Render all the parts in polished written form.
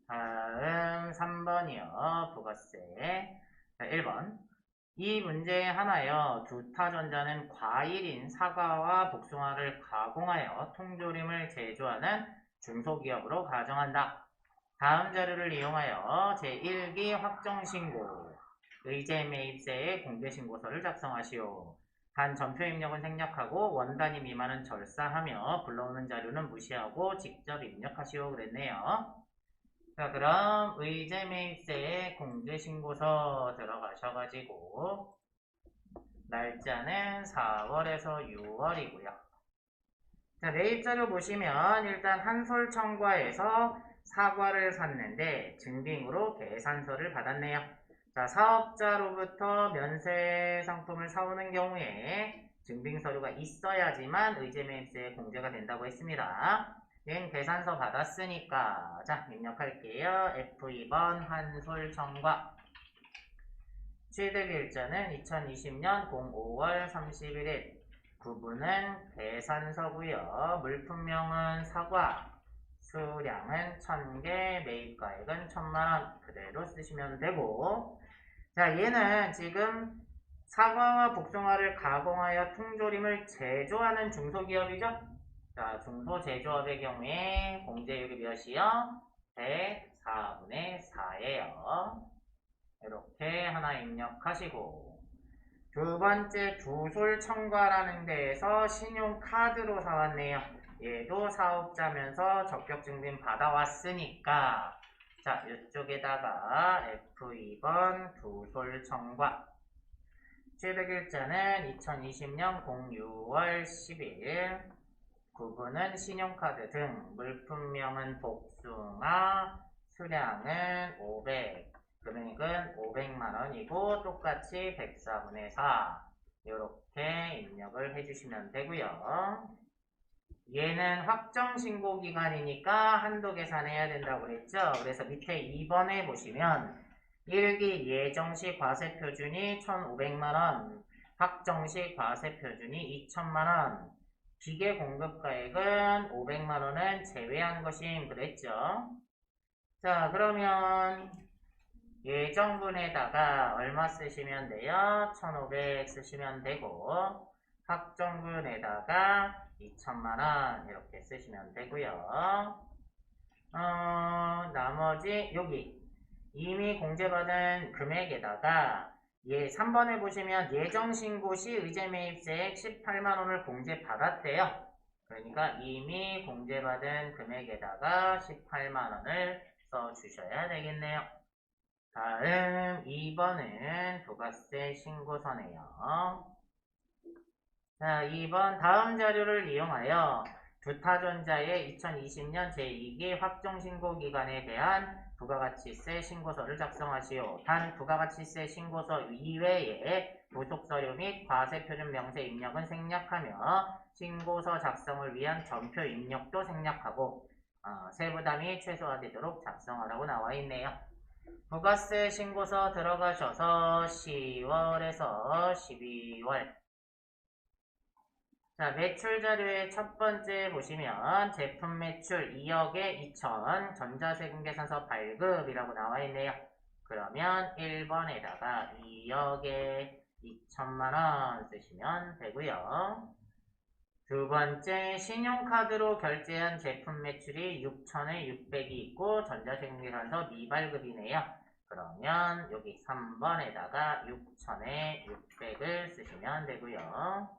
다음 3번이요. 부가세. 자, 1번. 이 문제에 하나여 두 타전자는 과일인 사과와 복숭아를 가공하여 통조림을 제조하는 중소기업으로 가정한다. 다음 자료를 이용하여 제1기 확정신고, 의제 매입세의 공개신고서를 작성하시오. 단 전표 입력은 생략하고 원단위 미만은 절사하며 불러오는 자료는 무시하고 직접 입력하시오 그랬네요. 자, 그럼 의제 매입세의 공개신고서 들어가셔가지고 날짜는 4월에서 6월이고요. 자, 매입자료 보시면 일단 한솔청과에서 사과를 샀는데 증빙으로 계산서를 받았네요. 자, 사업자로부터 면세 상품을 사오는 경우에 증빙서류가 있어야지만 의제매입세에 공제가 된다고 했습니다. 얘는 계산서 받았으니까 자, 입력할게요. F2번 한솔청과 취득일자는 2020년 05월 31일. 구분은 계산서고요. 물품명은 사과, 수량은 1000개, 매입가액은 1000만원 그대로 쓰시면 되고, 자, 얘는 지금 사과와 복숭아를 가공하여 통조림을 제조하는 중소기업이죠. 자, 중소제조업의 경우에 공제율이 몇이요? 104분의 4예요. 이렇게 하나 입력하시고, 두 번째 두솔 첨가라는 데에서 신용카드로 사왔네요. 얘도 사업자면서 적격증빙 받아왔으니까 자, 이쪽에다가 F2번 두솔 첨가 취득일자는 2020년 06월 10일 구분은 신용카드 등 물품명은 복숭아 수량은 500 금액은 500만원이고 똑같이 104분의 4 이렇게 입력을 해주시면 되고요. 얘는 확정신고 기간이니까 한도 계산해야 된다고 그랬죠. 그래서 밑에 2번에 보시면 1기 예정시 과세표준이 1,500만원, 확정시 과세표준이 2,000만원, 기계 공급가액은 500만원은 제외한 것임 그랬죠. 자, 그러면 예정분에다가 얼마 쓰시면 돼요? 1,500 쓰시면 되고 확정분에다가 2천만원 이렇게 쓰시면 되고요. 나머지 여기 이미 공제받은 금액에다가 3번에 보시면 예정신고 시 의제매입세액 18만원을 공제받았대요. 그러니까 이미 공제받은 금액에다가 18만원을 써주셔야 되겠네요. 다음 2번은 부가세 신고서네요. 자, 2번 다음 자료를 이용하여 두타전자의 2020년 제2기 확정신고 기간에 대한 부가가치세 신고서를 작성하시오. 단 부가가치세 신고서 이외에 부속서류 및 과세표준 명세 입력은 생략하며 신고서 작성을 위한 전표 입력도 생략하고 세부담이 최소화되도록 작성하라고 나와 있네요. 부가세 신고서 들어가셔서 10월에서 12월 자, 매출 자료의 첫 번째 보시면 제품 매출 2억에 2천, 전자세금계산서 발급이라고 나와 있네요. 그러면 1번에다가 2억에 2천만원 쓰시면 되고요. 두 번째, 신용카드로 결제한 제품 매출이 6천에 600이 있고 전자세금계산서 미발급이네요. 그러면 여기 3번에다가 6천에 600을 쓰시면 되고요.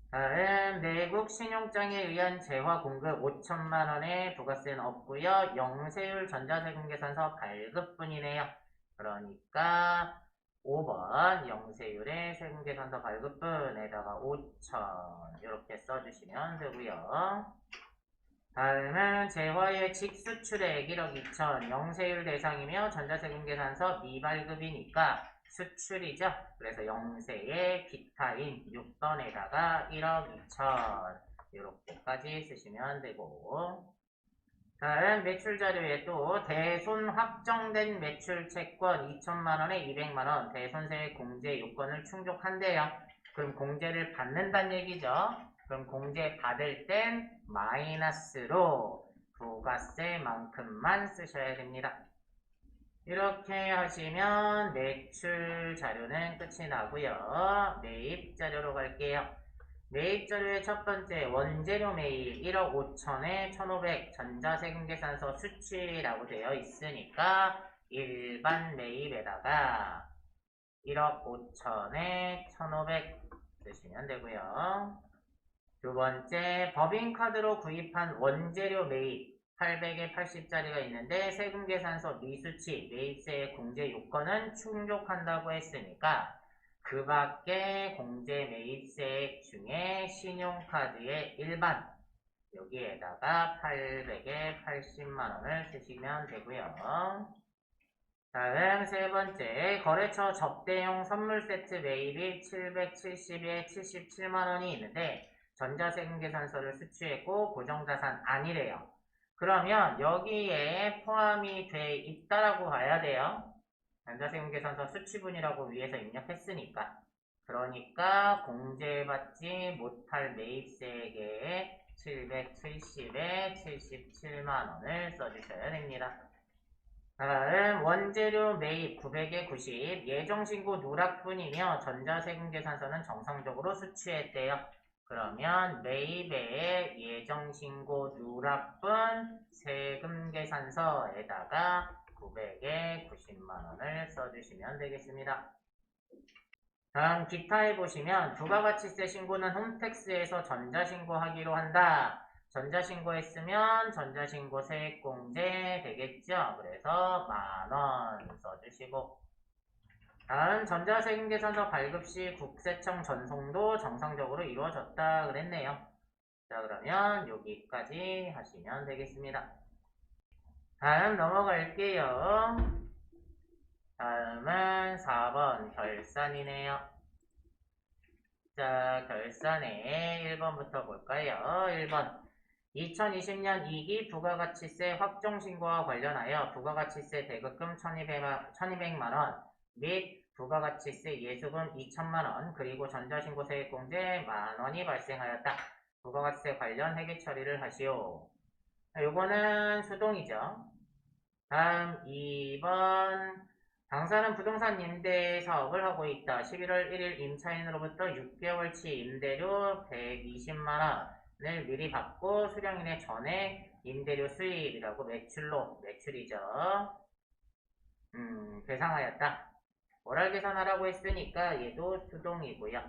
다음 내국 신용장에 의한 재화 공급 5천만원의 부가세는 없고요. 영세율 전자세금계산서 발급분이네요. 그러니까 5번 영세율의 세금계산서 발급분에다가 5천 이렇게 써주시면 되고요. 다음은 재화의 직수출액 1억 2천 영세율 대상이며 전자세금계산서 미발급이니까 수출이죠. 그래서 영세의 기타인 6번에다가 1억 2천 이렇게까지 쓰시면 되고 다음 매출 자료에 또 대손 확정된 매출 채권 2천만원에 200만원 대손세 공제 요건을 충족한대요. 그럼 공제를 받는다는 얘기죠. 그럼 공제 받을 땐 마이너스로 부가세만큼만 쓰셔야 됩니다. 이렇게 하시면 매출 자료는 끝이 나고요. 매입 자료로 갈게요. 매입 자료의 첫 번째 원재료 매입 1억 5천에 1,500 전자세금계산서 수취라고 되어 있으니까 일반 매입에다가 1억 5천에 1,500 쓰시면 되고요. 두 번째 법인카드로 구입한 원재료 매입 800에 80짜리가 있는데 세금계산서 미수치 매입세의 공제 요건은 충족한다고 했으니까 그 밖에 공제 매입세액 중에 신용카드의 일반 여기에다가 800에 80만원을 쓰시면 되고요. 다음 세 번째 거래처 접대용 선물세트 매입이 770에 77만원이 있는데 전자세금계산서를 수취했고 고정자산 아니래요. 그러면 여기에 포함이 돼 있다라고 봐야 돼요. 전자세금계산서 수취분이라고 위에서 입력했으니까. 그러니까 공제받지 못할 매입세액에 770에 77만원을 써주셔야 됩니다. 다음 원재료 매입 900에 90 예정신고 누락분이며 전자세금계산서는 정상적으로 수취했대요. 그러면 매입의 예정신고 누락분 세금계산서에다가 900에 90만원을 써주시면 되겠습니다. 다음 기타에 보시면 부가가치세 신고는 홈택스에서 전자신고하기로 한다. 전자신고했으면 전자신고 세액공제 되겠죠. 그래서 만원 써주시고 다음 전자세금계산서 발급시 국세청 전송도 정상적으로 이루어졌다 그랬네요. 자 그러면 여기까지 하시면 되겠습니다. 다음 넘어갈게요. 다음은 4번 결산이네요. 자 결산에 1번부터 볼까요? 1번 2020년 2기 부가가치세 확정신고와 관련하여 부가가치세 대급금 1200만원 및 부가가치세 예수금 2000만원 그리고 전자신고세액공제 만원이 발생하였다. 부가가치세 관련 회계 처리를 하시오. 요거는 수동이죠. 다음 2번 당사는 부동산 임대 사업을 하고 있다. 11월 1일 임차인으로부터 6개월치 임대료 120만원을 미리 받고 수령일의 전에 임대료 수입이라고 매출이죠. 계상하였다. 월할 계산하라고 했으니까 얘도 수동이고요.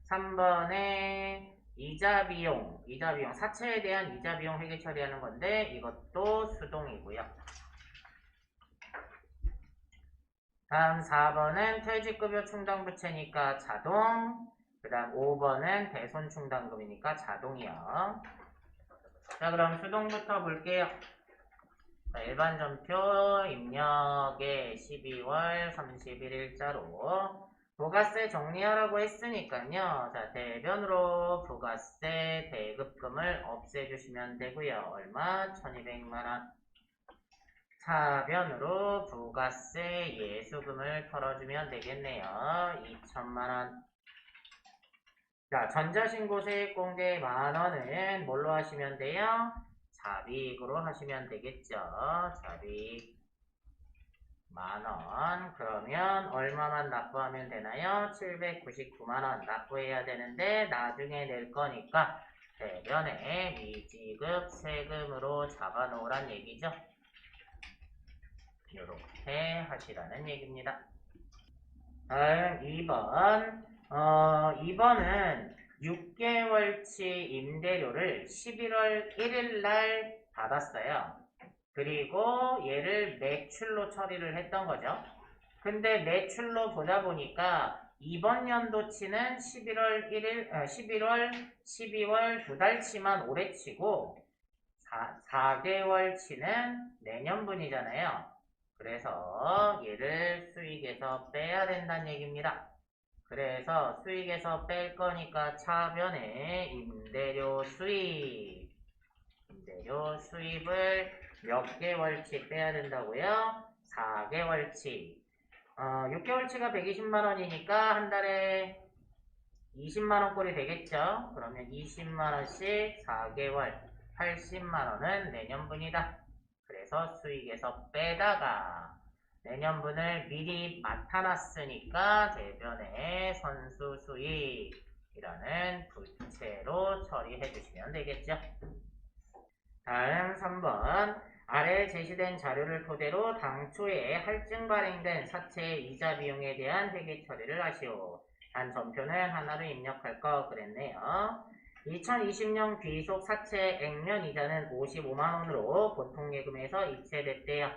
3번에 이자비용, 사채에 대한 이자비용 회계 처리하는 건데 이것도 수동이고요. 다음 4번은 퇴직급여 충당부채니까 자동, 그 다음 5번은 대손충당금이니까 자동이요. 자 그럼 수동부터 볼게요. 자, 일반전표 입력에 12월 31일자로 부가세 정리하라고 했으니까요. 자 대변으로 부가세 대급금을 없애주시면 되고요. 얼마? 1200만원. 차변으로 부가세 예수금을 털어주면 되겠네요. 2000만원. 자, 전자신고세액공제 만원은 뭘로 하시면 돼요? 자비익으로 하시면 되겠죠. 자비익 만원. 그러면 얼마만 납부하면 되나요? 799만원 납부해야 되는데 나중에 낼 거니까 대변에 미지급 세금으로 잡아놓으란 얘기죠. 이렇게 하시라는 얘기입니다. 다음 2번 2번은 6개월치 임대료를 11월 1일날 받았어요. 그리고 얘를 매출로 처리를 했던 거죠. 근데 매출로 보다 보니까 이번 연도치는 12월 두 달치만 올해 치고 4개월치는 내년분이잖아요. 그래서 얘를 수익에서 빼야 된다는 얘기입니다. 그래서 수익에서 뺄 거니까 차변에 임대료 수입을 몇 개월치 빼야 된다고요? 4개월치. 6개월치가 120만원이니까 한 달에 20만원 꼴이 되겠죠? 그러면 20만원씩 4개월. 80만원은 내년분이다. 그래서 수익에서 빼다가 내년분을 미리 나타났으니까 대변에 선수 수익이라는 부채로 처리해 주시면 되겠죠. 다음 3번. 아래 제시된 자료를 토대로 당초에 할증 발행된 사채의 이자 비용에 대한 회계 처리를 하시오. 단 전표는 하나로 입력할 거 그랬네요. 2020년 귀속 사채 액면 이자는 55만원으로 보통예금에서 이체됐대요.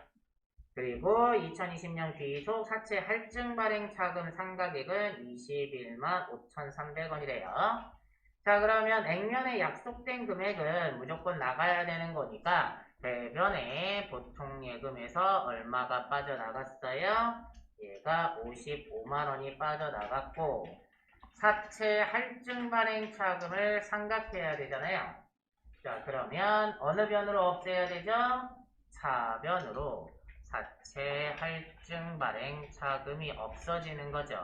그리고 2020년 귀속 사채 할증 발행 차금 상각액은 21만 5,300원이래요. 자, 그러면 액면에 약속된 금액은 무조건 나가야 되는 거니까 대변에 보통예금에서 얼마가 빠져나갔어요? 얘가 55만원이 빠져나갔고 사채 할증 발행 차금을 상각해야 되잖아요. 자, 그러면 어느 변으로 없애야 되죠? 차변으로 사채 할증 발행 차금이 없어지는 거죠.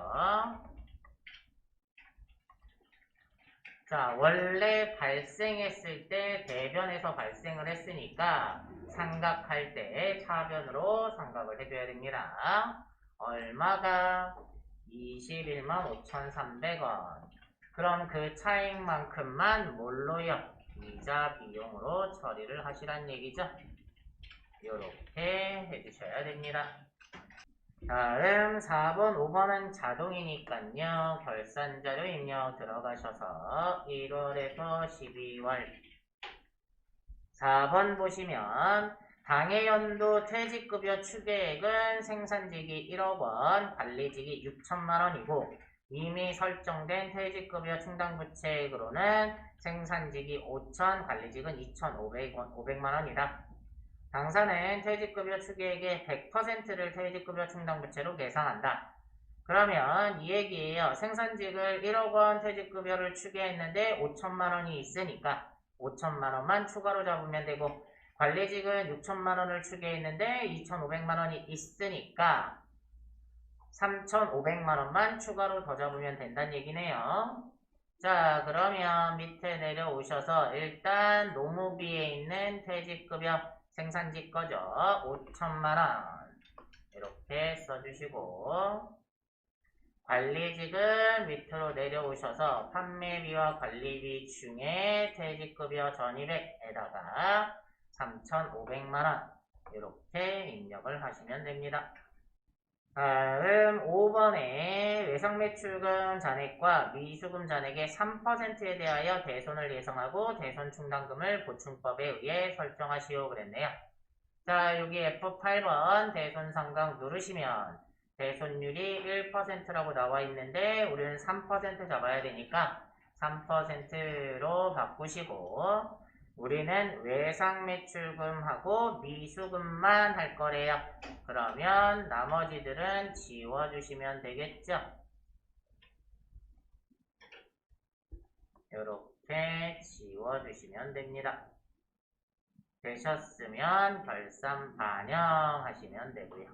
자, 원래 발생했을 때 대변에서 발생을 했으니까 상각할 때 차변으로 상각을 해줘야 됩니다. 얼마가? 21만 5,300원. 그럼 그 차익만큼만 뭘로요? 이자 비용으로 처리를 하시란 얘기죠. 이렇게 해주셔야 됩니다. 다음 4번, 5번은 자동이니까요. 결산자료 입력 들어가셔서 1월에서 12월 4번 보시면 당해연도 퇴직급여 추계액은 생산직이 1억원, 관리직이 6천만원이고 이미 설정된 퇴직급여 충당부채액으로는 생산직이 5천, 관리직은 2,500만원이다. 당사는 퇴직급여 추계액의 100%를 퇴직급여 충당부채로 계상한다. 그러면 이 얘기예요. 생산직을 1억원 퇴직급여를 추계했는데 5천만원이 있으니까 5천만원만 추가로 잡으면 되고 관리직은 6천만원을 추계했는데 2,500만원이 있으니까 3,500만원만 추가로 더 잡으면 된다는 얘기네요. 자, 그러면 밑에 내려오셔서 일단 노무비에 있는 퇴직급여 생산직 거죠. 5천만원 이렇게 써주시고 관리직은 밑으로 내려오셔서 판매비와 관리비 중에 퇴직급여 전입액에다가 3,500만원 이렇게 입력을 하시면 됩니다. 다음 5번에 외상매출금 잔액과 미수금 잔액의 3%에 대하여 대손을 예상하고 대손 충당금을 보충법에 의해 설정하시오 그랬네요. 자, 여기 F8번 대손 상각 누르시면 대손율이 1%라고 나와 있는데 우리는 3% 잡아야 되니까 3%로 바꾸시고 우리는 외상매출금하고 미수금만 할 거래요. 그러면 나머지들은 지워주시면 되겠죠. 이렇게 지워주시면 됩니다. 되셨으면 결산 반영하시면 되고요.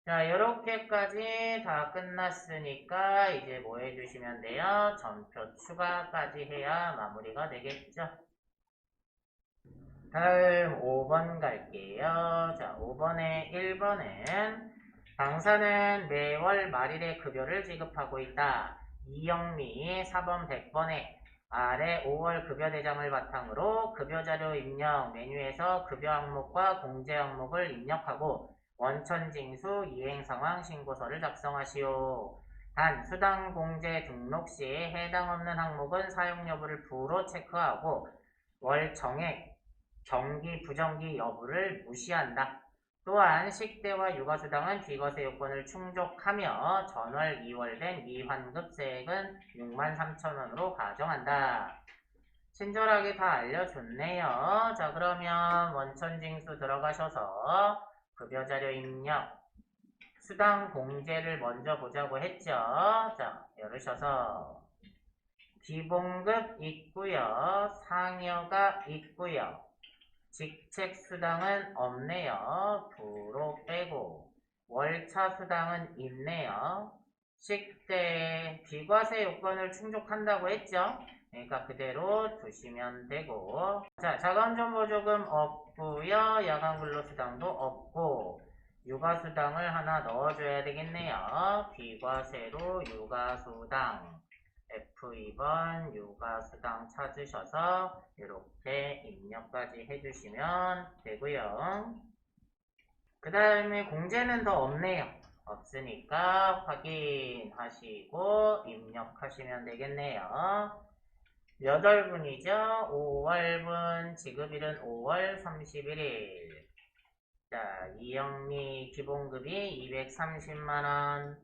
자, 이렇게까지 다 끝났으니까 이제 뭐 해주시면 돼요? 전표 추가까지 해야 마무리가 되겠죠. 다음 5번 갈게요. 자, 5번에 1번은 당사는 매월 말일에 급여를 지급하고 있다. 이영미 4번 100번에 아래 5월 급여 대장을 바탕으로 급여자료 입력 메뉴에서 급여 항목과 공제 항목을 입력하고 원천징수 이행상황 신고서를 작성하시오. 단 수당 공제 등록 시 해당 없는 항목은 사용 여부를 부로 체크하고 월 정액 정기 부정기 여부를 무시한다. 또한 식대와 육아수당은 귀거세 요건을 충족하며 전월 2월 된 미환급세액은 63,000원으로 가정한다. 친절하게 다 알려줬네요. 자, 그러면 원천징수 들어가셔서 급여자료 입력 수당 공제를 먼저 보자고 했죠. 자, 열으셔서 기본급 있고요. 상여가 있고요. 직책수당은 없네요. 부로 빼고 월차수당은 있네요. 식대 비과세 요건을 충족한다고 했죠. 그러니까 그대로 두시면 되고. 자, 자금정보조금 없고요. 야간 근로수당도 없고. 육아수당을 하나 넣어줘야 되겠네요. 비과세로 육아수당. F2번 육아수당 찾으셔서 이렇게 입력까지 해주시면 되고요. 그 다음에 공제는 더 없네요. 없으니까 확인하시고 입력하시면 되겠네요. 몇 월분이죠? 5월분, 지급일은 5월 31일. 자, 이영미 기본급이 230만원,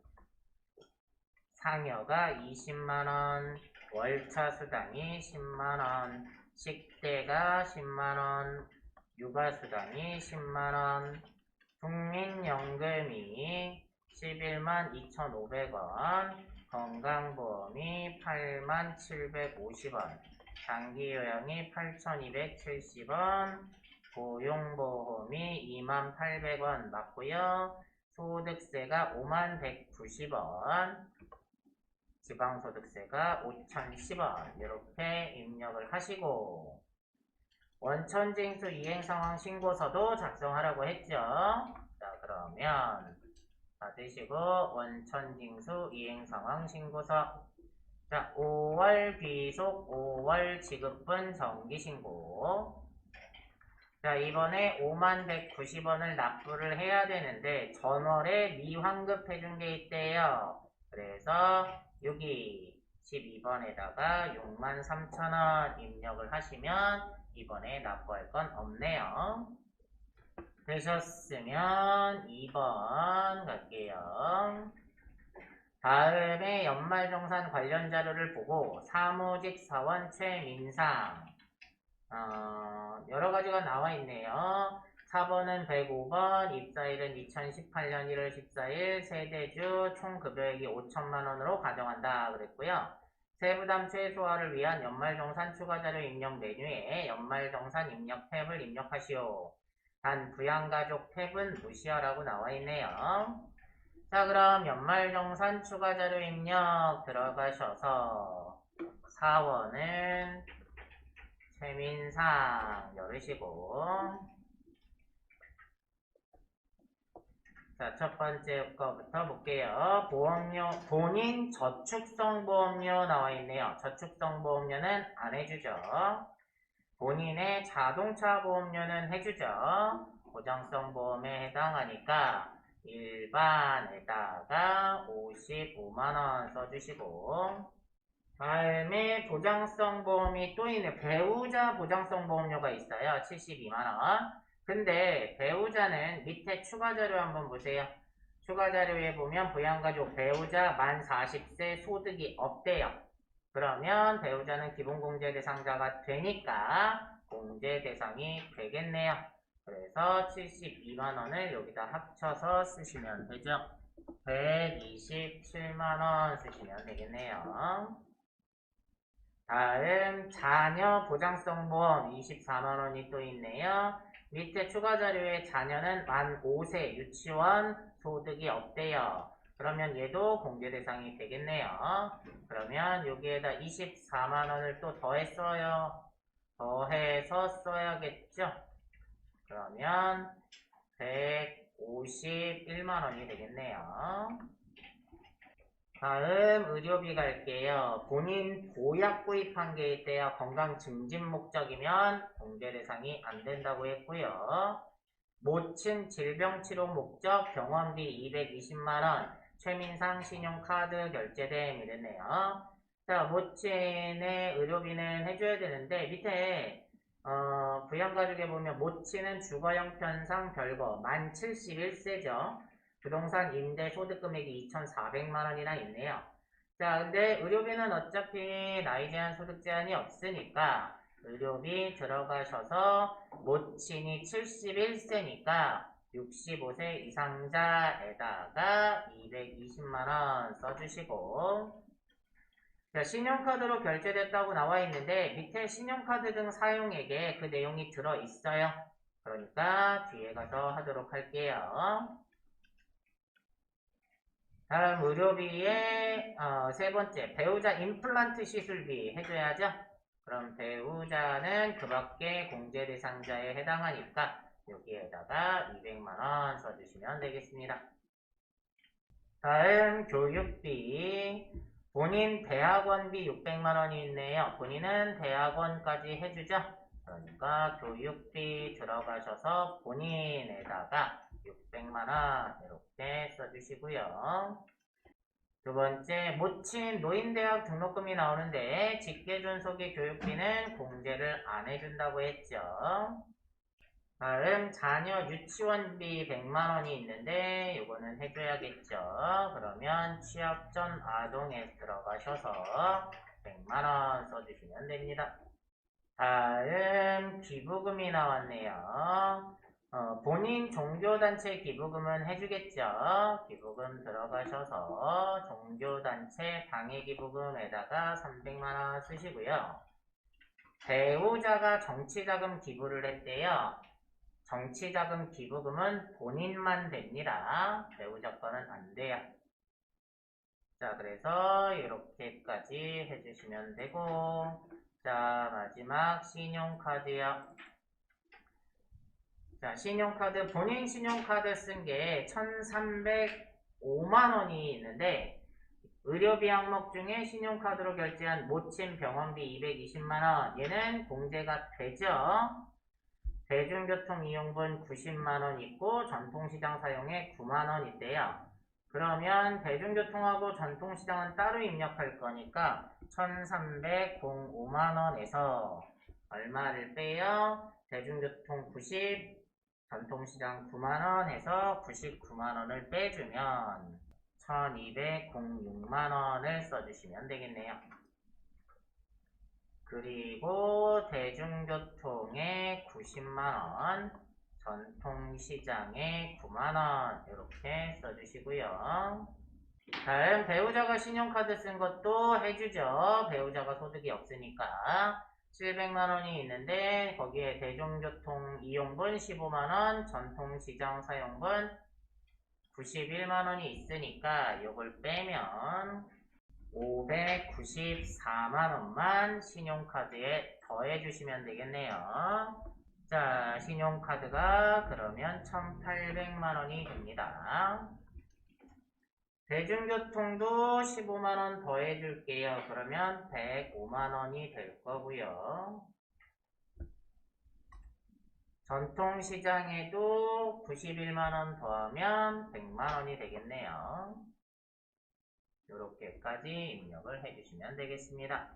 상여가 20만원, 월차 수당이 10만원, 식대가 10만원, 육아수당이 10만원, 국민연금이 11만 2,500원, 건강보험이 8만 750원, 장기요양이 8,270원, 고용보험이 2만 800원 맞고요. 소득세가 5만 190원, 지방소득세가 5,010원 이렇게 입력을 하시고 원천징수 이행상황 신고서도 작성하라고 했죠. 자, 그러면 받으시고 원천징수 이행상황 신고서. 자, 5월 귀속 5월 지급분 정기신고. 자, 이번에 5만 190원을 납부를 해야 되는데 전월에 미환급 해준 게 있대요. 그래서 여기 12번에다가 6만 3천원 입력을 하시면 이번에 납부할 건 없네요. 되셨으면 2번 갈게요. 다음에 연말정산 관련 자료를 보고 사무직 사원 최민상 여러 가지가 나와 있네요. 4번은 105번, 입사일은 2018년 1월 14일, 세대주 총급여액이 5천만원으로 가정한다 그랬고요. 세부담 최소화를 위한 연말정산 추가자료 입력 메뉴에 연말정산 입력 탭을 입력하시오. 단 부양가족 탭은 무시하라고 나와 있네요. 자, 그럼 연말정산 추가자료 입력 들어가셔서 사원은 최민상 열으시고, 자, 첫 번째 거부터 볼게요. 보험료, 본인 저축성 보험료 나와 있네요. 저축성 보험료는 안 해주죠. 본인의 자동차 보험료는 해주죠. 보장성 보험에 해당하니까 일반에다가 55만원 써주시고, 다음에 보장성 보험이 또 있네. 배우자 보장성 보험료가 있어요. 72만원. 근데 배우자는 밑에 추가 자료 한번 보세요. 추가 자료에 보면 부양가족 배우자 만 40세 소득이 없대요. 그러면 배우자는 기본공제 대상자가 되니까 공제 대상이 되겠네요. 그래서 72만원을 여기다 합쳐서 쓰시면 되죠. 127만원 쓰시면 되겠네요. 다음 자녀 보장성 보험 24만원이 또 있네요. 밑에 추가 자료에 자녀는 만 5세 유치원 소득이 없대요. 그러면 얘도 공제 대상이 되겠네요. 그러면 여기에다 24만원을 또 더했어요. 더해서 써야겠죠. 그러면 151만원이 되겠네요. 다음 의료비 갈게요. 본인 보약 구입한 게 있대요. 건강 증진 목적이면 공제 대상이 안 된다고 했고요. 모친 질병 치료 목적 병원비 220만원 최민상 신용카드 결제됨 이랬네요. 자, 모친의 의료비는 해줘야 되는데 밑에 부양가족에 보면 모친은 주거형편상 별거 만 71세죠. 부동산 임대 소득 금액이 2,400만원이나 있네요. 자, 근데 의료비는 어차피 나이 제한 소득 제한이 없으니까 의료비 들어가셔서 모친이 71세니까 65세 이상자에다가 220만원 써주시고, 자, 신용카드로 결제됐다고 나와 있는데 밑에 신용카드 등 사용액에 그 내용이 들어있어요. 그러니까 뒤에 가서 하도록 할게요. 다음 의료비의 세 번째 배우자 임플란트 시술비 해줘야죠. 그럼 배우자는 그 밖에 공제 대상자에 해당하니까 여기에다가 200만원 써주시면 되겠습니다. 다음 교육비 본인 대학원비 600만원이 있네요. 본인은 대학원까지 해주죠. 그러니까 교육비 들어가셔서 본인에다가 600만원 이렇게 써주시고요. 두 번째, 모친 노인대학 등록금이 나오는데 직계존속의 교육비는 공제를 안 해준다고 했죠. 다음 자녀 유치원비 100만원이 있는데 이거는 해줘야겠죠. 그러면 취업 전 아동에 들어가셔서 100만원 써주시면 됩니다. 다음 기부금이 나왔네요. 본인 종교단체 기부금은 해주겠죠. 기부금 들어가셔서 종교단체 방해기부금에다가 300만원 쓰시고요. 배우자가 정치자금 기부를 했대요. 정치자금 기부금은 본인만 됩니다. 배우자 거는 안 돼요. 자, 그래서 이렇게까지 해주시면 되고, 자, 마지막 신용카드요. 자, 신용카드, 본인 신용카드 쓴 게 1,305만원이 있는데, 의료비 항목 중에 신용카드로 결제한 모친 병원비 220만원, 얘는 공제가 되죠? 대중교통 이용분 90만원 있고 전통시장 사용에 9만원 있대요. 그러면 대중교통하고 전통시장은 따로 입력할 거니까 1305만원에서 얼마를 빼요? 대중교통 90, 전통시장 9만원에서 99만원을 빼주면 1206만원을 써주시면 되겠네요. 그리고 대중교통에 90만원, 전통시장에 9만원 이렇게 써주시고요. 다음 배우자가 신용카드 쓴 것도 해주죠. 배우자가 소득이 없으니까 700만원이 있는데 거기에 대중교통 이용분 15만원, 전통시장 사용분 91만원이 있으니까 이걸 빼면 594만원만 신용카드에 더해주시면 되겠네요. 자, 신용카드가 그러면 1800만원이 됩니다. 대중교통도 15만원 더해줄게요. 그러면 105만원이 될 거고요. 전통시장에도 91만원 더하면 100만원이 되겠네요. 이렇게까지 입력을 해주시면 되겠습니다.